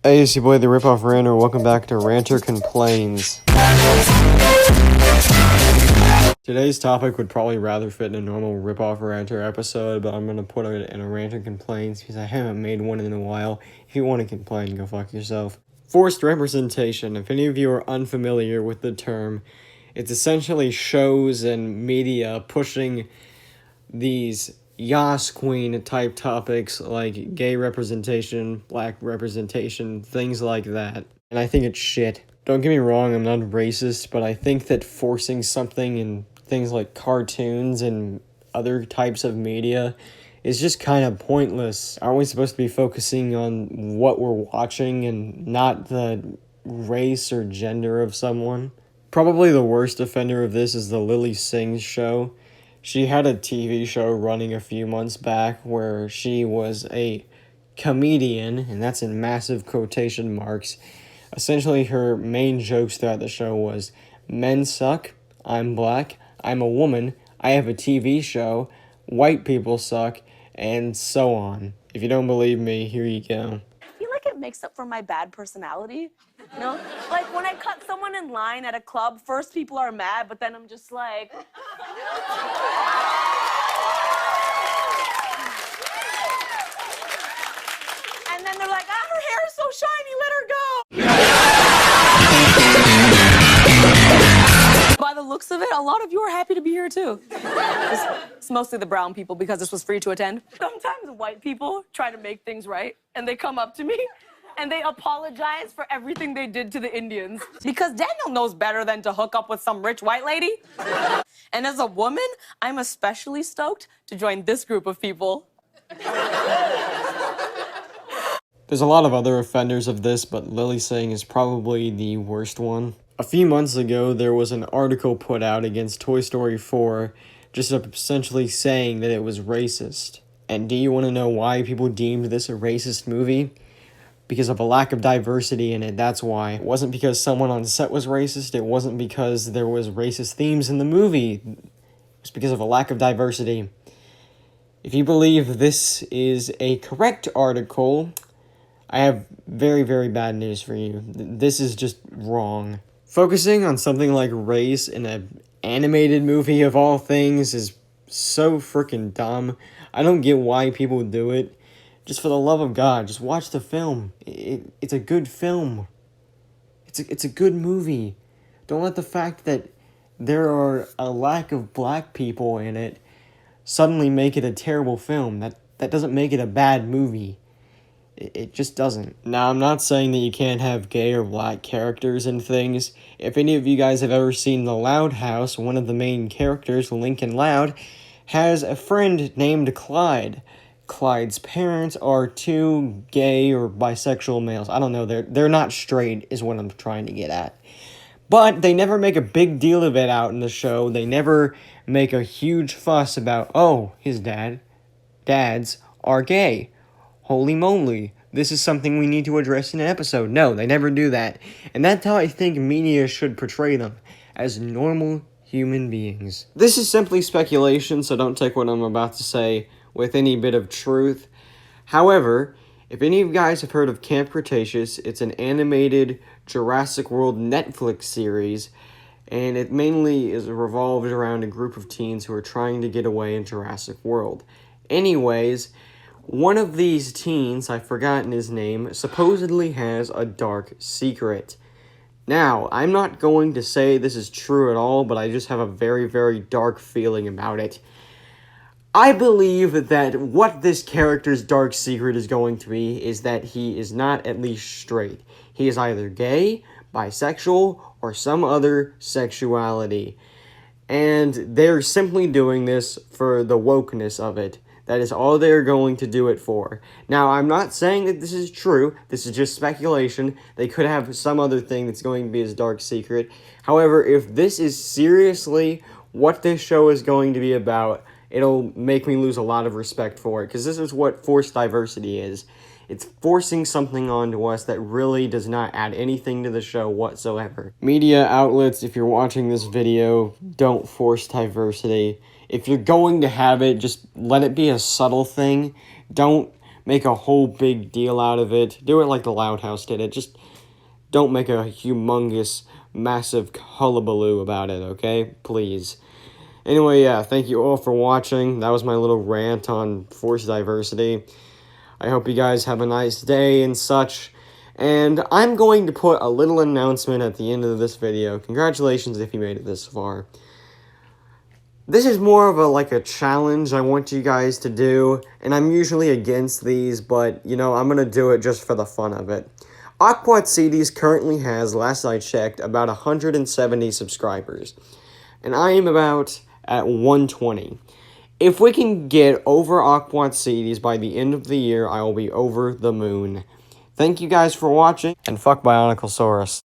Hey, it's your boy, the Ripoff Ranter. Welcome back to Ranter Complains. Today's topic would probably rather fit in a normal Ripoff Ranter episode, but I'm gonna put it in a Ranter Complains because I haven't made one in a while. If you want to complain, go fuck yourself. Forced representation. If any of you are unfamiliar with the term, it's essentially shows and media pushing these Yas Queen type topics like gay representation, black representation, things like that. And I think it's shit. Don't get me wrong, I'm not racist, but I think that forcing something in things like cartoons and other types of media is just kind of pointless. Aren't we supposed to be focusing on what we're watching and not the race or gender of someone? Probably the worst offender of this is the Lily Sings show. She had a TV show running a few months back where she was a comedian, and that's in massive quotation marks. Essentially, her main jokes throughout the show was, men suck, I'm black, I'm a woman, I have a TV show, white people suck, and so on. If you don't believe me, here you go. I feel like it makes up for my bad personality, you know? Like when I cut someone in line at a club, first people are mad, but then I'm just like... And then they're like, her hair is so shiny, let her go. By the looks of it, a lot of you are happy to be here too. It's mostly the brown people because this was free to attend. Sometimes white people try to make things right, and they come up to me and they apologize for everything they did to the Indians. Because Daniel knows better than to hook up with some rich white lady. And as a woman, I'm especially stoked to join this group of people. There's a lot of other offenders of this, but Lily Singh is probably the worst one. A few months ago, there was an article put out against Toy Story 4, just essentially saying that it was racist. And do you want to know why people deemed this a racist movie? Because of a lack of diversity in it, that's why. It wasn't because someone on set was racist, it wasn't because there was racist themes in the movie. It was because of a lack of diversity. If you believe this is a correct article, I have very, very bad news for you. This is just wrong. Focusing on something like race in an animated movie of all things is so freaking dumb. I don't get why people do it. Just for the love of God, just watch the film. It's a good film. It's a good movie. Don't let the fact that there are a lack of black people in it suddenly make it a terrible film. That doesn't make it a bad movie. It just doesn't. Now, I'm not saying that you can't have gay or black characters and things. If any of you guys have ever seen The Loud House, one of the main characters, Lincoln Loud, has a friend named Clyde. Clyde's parents are two gay or bisexual males. I don't know, they're not straight is what I'm trying to get at. But they never make a big deal of it out in the show. They never make a huge fuss about, oh, his dads are gay. Holy moly, this is something we need to address in an episode. No, they never do that. And that's how I think media should portray them, as normal human beings. This is simply speculation, so don't take what I'm about to say with any bit of truth. However, if any of you guys have heard of Camp Cretaceous, it's an animated Jurassic World Netflix series, and it mainly is revolved around a group of teens who are trying to get away in Jurassic World. Anyways, one of these teens, I've forgotten his name, supposedly has a dark secret. Now, I'm not going to say this is true at all, but I just have a very, very dark feeling about it. I believe that what this character's dark secret is going to be is that he is not at least straight. He is either gay, bisexual, or some other sexuality. And they're simply doing this for the wokeness of it. That is all they're going to do it for. Now, I'm not saying that this is true. This is just speculation. They could have some other thing that's going to be his dark secret. However, if this is seriously what this show is going to be about, it'll make me lose a lot of respect for it, because this is what forced diversity is. It's forcing something onto us that really does not add anything to the show whatsoever. Media outlets, if you're watching this video, don't force diversity. If you're going to have it, just let it be a subtle thing. Don't make a whole big deal out of it. Do it like the Loud House did it. Just don't make a humongous, massive hullabaloo about it, okay? Please. Anyway, yeah, thank you all for watching. That was my little rant on forced diversity. I hope you guys have a nice day and such. And I'm going to put a little announcement at the end of this video. Congratulations if you made it this far. This is more of a challenge I want you guys to do, and I'm usually against these, but, you know, I'm going to do it just for the fun of it. Aquat CDs currently has, last I checked, about 170 subscribers, and I am about at 120. If we can get over Aquat CDs by the end of the year, I will be over the moon. Thank you guys for watching, and fuck Bioniclesaurus.